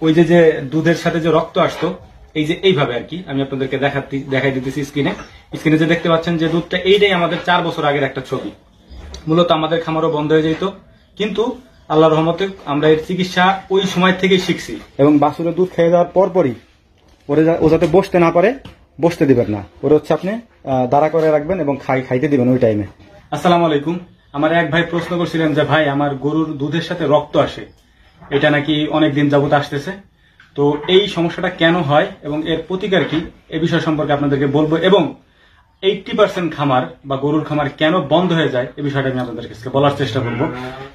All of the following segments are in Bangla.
ওই যে দুধের সাথে যে রক্ত আসতো এই যে এইভাবে আর কি আমি আপনাদেরকে দেখাই দিতেছি স্ক্রিনে যে দেখতে পাচ্ছেন যে দুধটা এইটাই আমাদের 4 বছর আগের একটা ছবি। মূলত আমাদের খামারও বন্ধ হয়ে যেত, কিন্তু আল্লাহর রহমতে আমরা এর চিকিৎসা ওই সময় থেকেই শিখছি। এবং বাছুরের দুধ খেয়ে যাওয়ার পরপরই ও যাতে বসতে না পারে, বসতে দিবেন না, ওরা হচ্ছে আপনি দাঁড়া করে রাখবেন এবং খাইতে দিবেন ওই টাইমে। আসসালামু আলাইকুম। আমার এক ভাই প্রশ্ন করছিলেন যে ভাই আমার গরুর দুধের সাথে রক্ত আসে, এটা নাকি অনেকদিন যাবত আসতেছে, তো এই সমস্যাটা কেন হয় এবং এর প্রতিকার কি, এ বিষয় সম্পর্কে আপনাদেরকে বলবো। এবং 80% খামার বা গরুর খামার কেন বন্ধ হয়ে যায় এই বিষয়টা আমি আপনাদের কাছে বলার চেষ্টা করবো।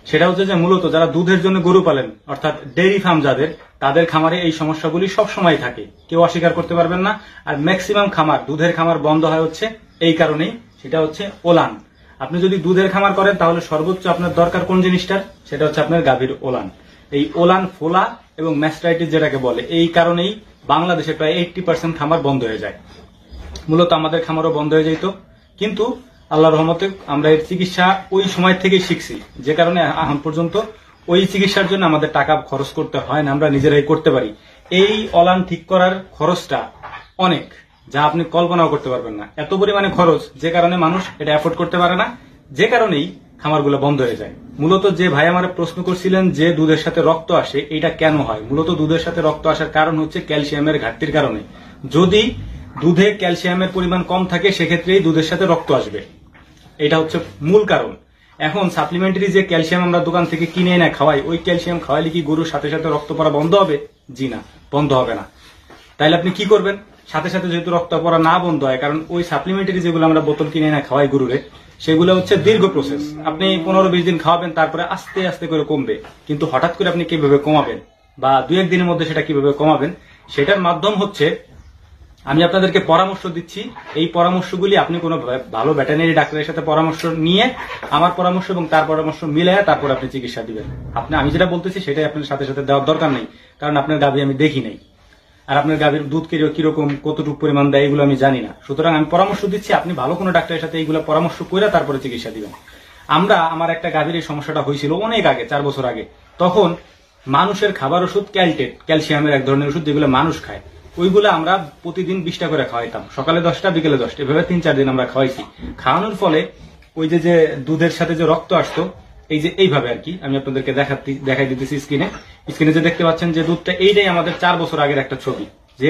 সেটা হচ্ছে যে মূলত যারা দুধের জন্য গরু পালেন, অর্থাৎ ডেইরি ফার্ম যাদের, তাদের খামারে এই সমস্যাগুলি সবসময় থাকে, কেউ অস্বীকার করতে পারবেন না। আর ম্যাক্সিমাম খামার, দুধের খামার বন্ধ হয় হচ্ছে এই কারণেই, সেটা হচ্ছে ওলান। আপনি যদি দুধের খামার করেন তাহলে সর্বোচ্চ আপনার দরকার কোন জিনিসটার, সেটা হচ্ছে আপনার গাভীর ওলান। এই ওলান ফোলা এবং ম্যাস্টাইটিস যেটাকে বলে, এই কারণেই বাংলাদেশে প্রায় 80% খামার বন্ধ হয়ে যায়। মূলত আমাদের খামারও বন্ধ হয়ে যেত, কিন্তু আল্লাহর রহমতে আমরা এর চিকিৎসা ওই সময় থেকেই শিখছি, যে কারণে এখন পর্যন্ত ওই চিকিৎসার জন্য আমাদের টাকা খরচ করতে হয় না, আমরা নিজেরাই করতে পারি। এই ওলান ঠিক করার খরচটা অনেক, যা আপনি কল্পনাও করতে পারবেন না, এত পরিমাণে খরচ, যে কারণে মানুষ এটা অ্যাফোর্ড করতে পারে না, যে কারণেই খামারগুলো বন্ধ হয়ে যায়। মূলত যে ভাই আমার প্রশ্ন করছিলেন যে দুধের সাথে রক্ত আসে, এটা কেন হয়, মূলত দুধের সাথে রক্ত আসার কারণ হচ্ছে ক্যালসিয়ামের ঘাটতির কারণে। যদি দুধে ক্যালসিয়ামের পরিমাণ কম থাকে, সেক্ষেত্রেই দুধের সাথে রক্ত আসবে, এটা হচ্ছে মূল কারণ। এখন সাপ্লিমেন্টারি যে ক্যালসিয়াম আমরা দোকান থেকে কিনে এনে খাওয়াই, ওই ক্যালসিয়াম খাওয়াইলে কি গরুর সাথে সাথে রক্ত পড়া বন্ধ হবে? জি না, বন্ধ হবে না। তাইলে আপনি কি করবেন? সাথে সাথে যেহেতু রক্ত পড়া না বন্ধ হয়, কারণ ওই সাপ্লিমেন্টারি যেগুলো আমরা বোতল কিনে এনে খাওয়াই গরুরে, সেগুলো হচ্ছে দীর্ঘ প্রসেস। আপনি 15-20 দিন খাওয়াবেন, তারপরে আস্তে আস্তে করে কমবে। কিন্তু হঠাৎ করে আপনি কিভাবে কমাবেন, বা 2-1 দিনের মধ্যে সেটা কিভাবে কমাবেন, সেটার মাধ্যম হচ্ছে আমি আপনাদেরকে পরামর্শ দিচ্ছি। এই পরামর্শগুলি আপনি কোনো ভালো ভেটেরিনারি ডাক্তারের সাথে পরামর্শ নিয়ে, আমার পরামর্শ এবং তার পরামর্শ মিলাইয়া তারপর আপনি চিকিৎসা দিবেন। আমি যেটা বলতেছি সেটাই আপনার সাথে সাথে দেওয়ার দরকার নেই, কারণ আপনার গাভী আমি দেখি নাই, আর আপনার গাভীর দুধ কিরকম কতটুকু পরিমাণ দেয় এগুলো আমি জানি না। সুতরাং আমি পরামর্শ দিচ্ছি, আপনি ভালো কোনো ডাক্তারের সাথে এইগুলো পরামর্শ করে তারপরে চিকিৎসা দিবেন। আমার একটা গাভীর এই সমস্যাটা হয়েছিল অনেক আগে, 4 বছর আগে। তখন মানুষের খাবার ওষুধ ক্যালসিয়ামের এক ধরনের ওষুধ যেগুলো মানুষ খায়, ওইগুলো আমরা প্রতিদিন 20টা করে খাওয়াইতাম, সকালে 10টা বিকেলে 10টা, এভাবে 3-4 দিন আমরা খাওয়াইছি। খাওয়ানোর ফলে ওই যে দুধের সাথে যে রক্ত আসতো এই যে এইভাবে আর কি আমি আপনাদেরকে দেখাই দিতেছি স্ক্রিনে যে দেখতে পাচ্ছেন যে দুধটা এইটাই আমাদের 4 বছর আগের একটা ছবি,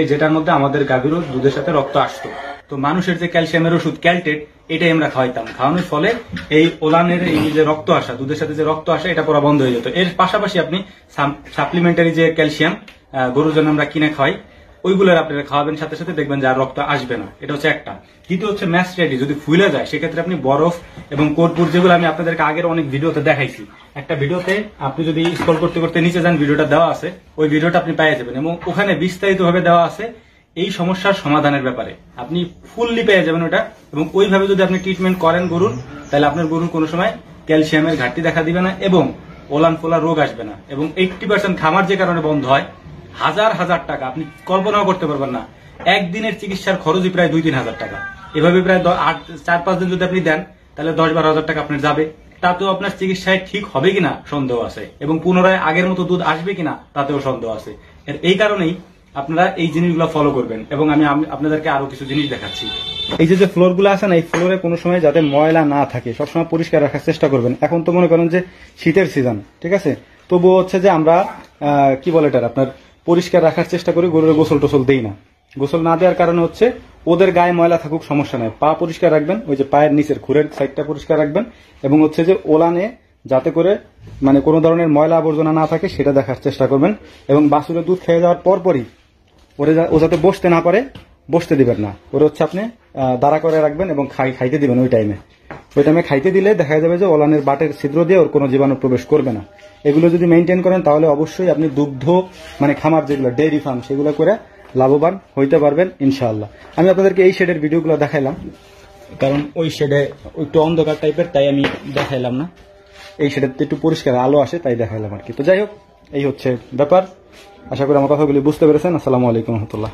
যেটার মধ্যে আমাদের গাভীরও দুধের সাথে রক্ত আসতো। তো মানুষের যে ক্যালসিয়ামের ওষুধ ক্যালটেট, এটাই আমরা খাওয়াইতাম। খাওয়ানোর ফলে এই ওলানের এই যে রক্ত আসা, দুধের সাথে যে রক্ত আসে, এটা পুরো বন্ধ হয়ে যেত। এর পাশাপাশি আপনি সাপ্লিমেন্টারি যে ক্যালসিয়াম গরুর জন্য আমরা কিনে খাওয়াই, ওইগুলোর আপনারা খাওয়াবেন, সাথে সাথে দেখবেন যে আর রক্ত আসবে না। এটা হচ্ছে একটা। দ্বিতীয় হচ্ছে ম্যাস্টাইটিস যদি ফুলে যায়, সেক্ষেত্রে আপনি বরফ এবং কর্পূর, যেগুলো আমি আপনাদেরকে আগের অনেক ভিডিওতে দেখাইছি, একটা ভিডিওতে আপনি যদি স্ক্রল করতে করতে নিচে যান, ভিডিওটা দেওয়া আছে, ওই ভিডিওটা আপনি পেয়ে যাবেন, এবং ওখানে বিস্তারিত ভাবে দেওয়া আছে এই সমস্যার সমাধানের ব্যাপারে। আপনি ফুললি পেয়ে যাবেন ওটা, এবং ওইভাবে যদি আপনি ট্রিটমেন্ট করেন গরুর, তাহলে আপনার গরুর কোনো সময় ক্যালসিয়ামের ঘাটতি দেখা দিবে না এবং ওলান ফোলা রোগ আসবে না। এবং 80% খামার যে কারণে বন্ধ হয়, হাজার হাজার টাকা আপনি কল্পনাও করতে পারবেন না। একদিনের চিকিৎসার খরচই প্রায় 2-3 হাজার টাকা। এভাবে প্রায় 4-5 দিন যদি আপনি দেন, তাহলে 10-12 হাজার টাকা আপনার যাবে। তাতেও আপনার চিকিৎসায় ঠিক হবে কিনা সন্দেহ আছে, এবং পুনরায় আগের মতো দুধ আসবে কিনা তাতেও সন্দেহ আছে। এই কারণেই আপনারা এই জিনিসগুলো ফলো করবেন। এবং আমি আপনাদেরকে আরো কিছু জিনিস দেখাচ্ছি। এই যে ফ্লোর গুলো আছে না, এই ফ্লোরে কোনো সময় যাতে ময়লা না থাকে, সবসময় পরিষ্কার রাখার চেষ্টা করবেন। এখন তো মনে করেন যে শীতের সিজন, ঠিক আছে, তবুও হচ্ছে যে আমরা কি বলে এটা আপনার পরিষ্কার রাখার চেষ্টা করি, গরুর গোসল টোসল দেই না। গোসল না দেওয়ার কারণে হচ্ছে ওদের গায়ে ময়লা থাকুক, সমস্যা নাই, পা পরিষ্কার রাখবেন, ওই যে পায়ের নিচের খুরের সাইডটা পরিষ্কার রাখবেন, এবং হচ্ছে যে ওলানে যাতে করে মানে কোনো ধরনের ময়লা আবর্জনা না থাকে সেটা দেখার চেষ্টা করবেন। এবং বাছুরের দুধ খেয়ে যাওয়ার পরপরই ও যাতে বসতে না পারে, বসতে দিবেন না, ওরা হচ্ছে আপনি দাঁড়া করে রাখবেন এবং খাইতে দিবেন ওই টাইমে খাইতে দিলে দেখা যাবে যে ওলানের বাটের ছিদ্র দিয়ে ওর কোনো জীবাণু প্রবেশ করবে না। এগুলো যদি মেনটেন করেন, তাহলে অবশ্যই আপনি দুগ্ধ মানে খামার যেগুলো ডেইরি ফার্ম, সেগুলো করে লাভবান হইতে পারবেন ইনশাআল্লাহ। আমি আপনাদেরকে এই শেডের ভিডিওগুলো দেখাইলাম, কারণ ওই শেডে একটু অন্ধকার টাইপের, তাই আমি দেখাইলাম না। এই শেডের একটু পরিষ্কার আলো আসে, তাই দেখাইলাম আর কি। তো যাই হোক, এই হচ্ছে ব্যাপার। আশা করি আমার কথাগুলি বুঝতে পেরেছেন। আসসালামু আলাইকুম রহমতুল্লাহ।